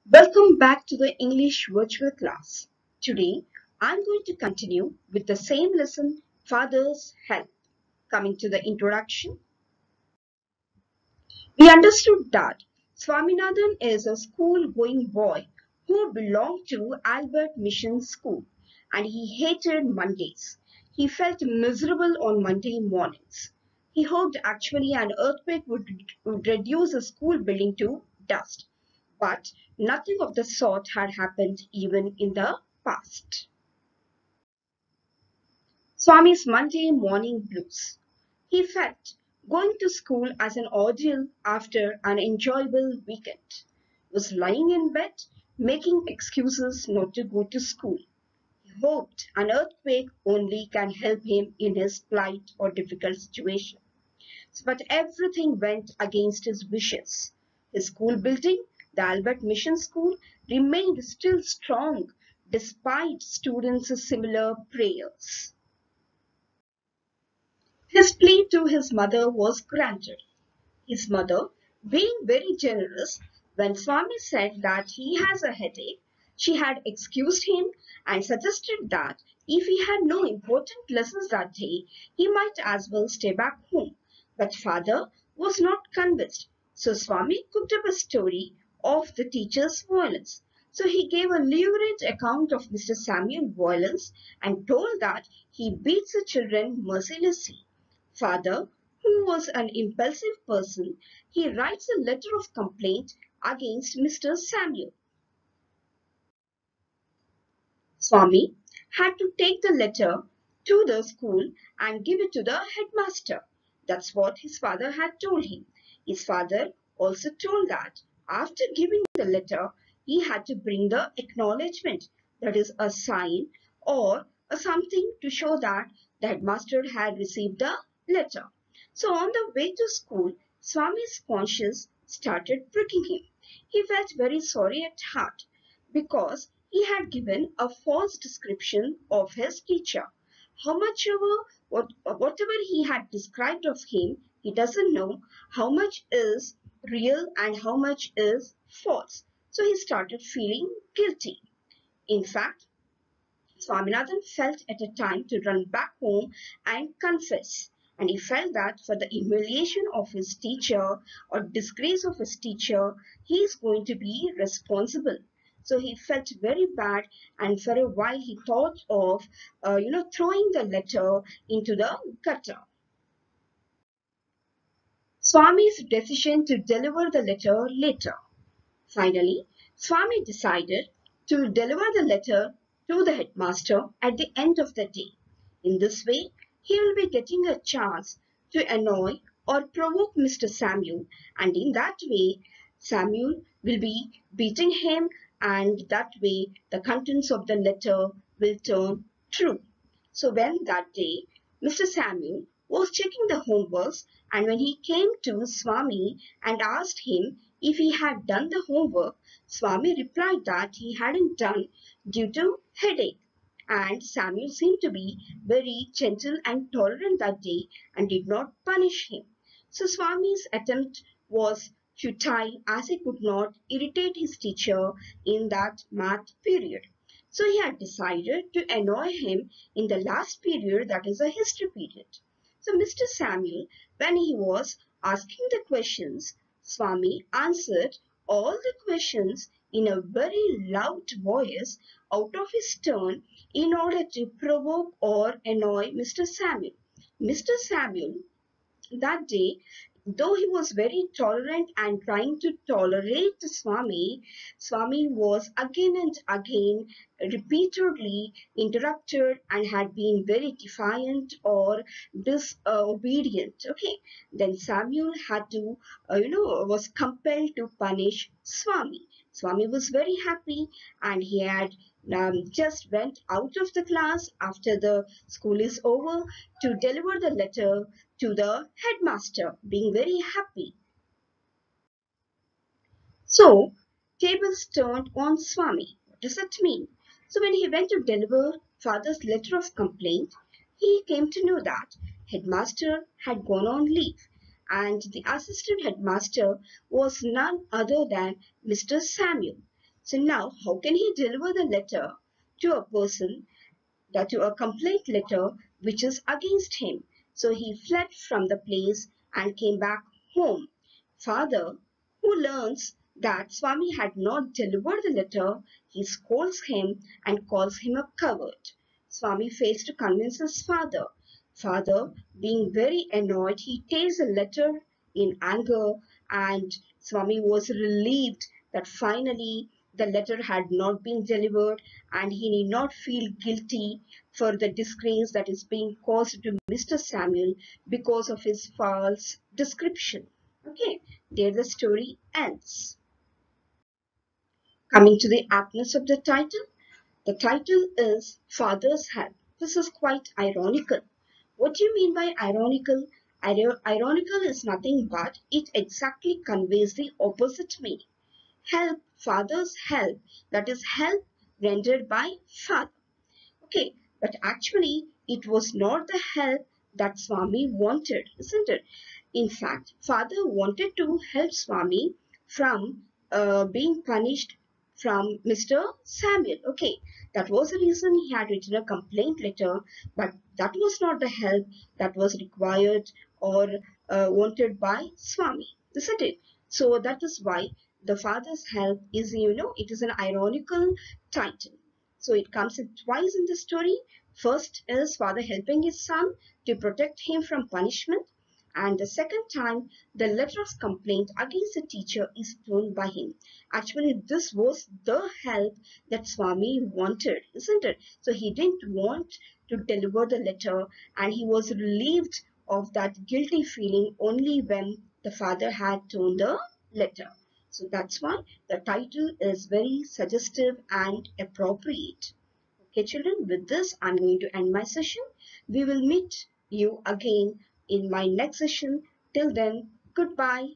Welcome back to the English virtual class. Today, I'm going to continue with the same lesson, Father's Help. Coming to the introduction, we understood that Swaminathan is a school-going boy who belonged to Albert Mission School and he hated Mondays. He felt miserable on Monday mornings. He hoped actually an earthquake would reduce the school building to dust. But nothing of the sort had happened even in the past. Swami's Monday morning blues. He felt going to school as an ordeal after an enjoyable weekend. He was lying in bed, making excuses not to go to school. He hoped an earthquake only can help him in his plight or difficult situation. But everything went against his wishes. His school building, the Albert Mission School, remained still strong despite students' similar prayers. His plea to his mother was granted. His mother, being very generous, when Swami said that he has a headache, she had excused him and suggested that if he had no important lessons that day, he might as well stay back home. But father was not convinced, so Swami cooked up a story of the teacher's violence. So he gave a lurid account of Mr. Samuel's violence and told that he beats the children mercilessly. Father, who was an impulsive person, he writes a letter of complaint against Mr. Samuel. Swami had to take the letter to the school and give it to the headmaster. That's what his father had told him. His father also told that after giving the letter, he had to bring the acknowledgement, that is a sign or a something to show that the headmaster had received the letter. So on the way to school, Swami's conscience started pricking him. He felt very sorry at heart because he had given a false description of his teacher. How much ever, whatever he had described of him, he doesn't know how much is real and how much is false. So he started feeling guilty. In fact, Swaminathan felt at a time to run back home and confess. And he felt that for the humiliation of his teacher or disgrace of his teacher, he is going to be responsible. So he felt very bad, and for a while he thought of, throwing the letter into the gutter. Swami's decision to deliver the letter later. Finally, Swami decided to deliver the letter to the headmaster at the end of the day. In this way, he will be getting a chance to annoy or provoke Mr. Samuel, and in that way, Samuel will be beating him, and that way, the contents of the letter will turn true. So, when that day, Mr. Samuel was checking the homeworks, and when he came to Swami and asked him if he had done the homework, Swami replied that he hadn't done due to headache. And Samuel seemed to be very gentle and tolerant that day and did not punish him. So Swami's attempt was futile as he could not irritate his teacher in that math period. So he had decided to annoy him in the last period, that is a history period. So Mr. Samuel, when he was asking the questions, Swami answered all the questions in a very loud voice out of his turn in order to provoke or annoy Mr. Samuel. Mr. Samuel that day, though he was very tolerant and trying to tolerate Swami, Swami was again and again repeatedly interrupted and had been very defiant or disobedient. Okay, then Samuel had to, was compelled to punish Swami. Swami was very happy and he had just went out of the class after the school is over to deliver the letter to the headmaster, being very happy. So, tables turned on Swami. What does that mean? So, when he went to deliver father's letter of complaint, he came to know that headmaster had gone on leave, and the assistant headmaster was none other than Mr. Samuel. So now, how can he deliver the letter to a person, that to a complaint letter which is against him? So he fled from the place and came back home. Father, who learns that Swami had not delivered the letter, he scolds him and calls him a coward. Swami fails to convince his father. Father, being very annoyed, he takes the letter in anger, and Swami was relieved that finally the letter had not been delivered and he need not feel guilty for the disgrace that is being caused to Mr. Samuel because of his false description. Okay, there the story ends. Coming to the aptness of the title is Father's Help. This is quite ironical. What do you mean by ironical? Ironical is nothing but it exactly conveys the opposite meaning. Help, father's help, that is help rendered by father. Okay, but actually it was not the help that Swami wanted, isn't it? In fact, father wanted to help Swami from being punished from Mr. Samuel. Okay, that was the reason he had written a complaint letter, but that was not the help that was required or wanted by Swami, isn't it? So that is why the father's help is, it is an ironical title. So it comes in twice in the story. First is father helping his son to protect him from punishment, and the second time the letter of complaint against the teacher is thrown by him. Actually, this was the help that Swami wanted, isn't it? So he didn't want to deliver the letter, and he was relieved of that guilty feeling only when the father had torn the letter. So that's why the title is very suggestive and appropriate. Okay, children, with this, I'm going to end my session. We will meet you again in my next session. Till then, goodbye.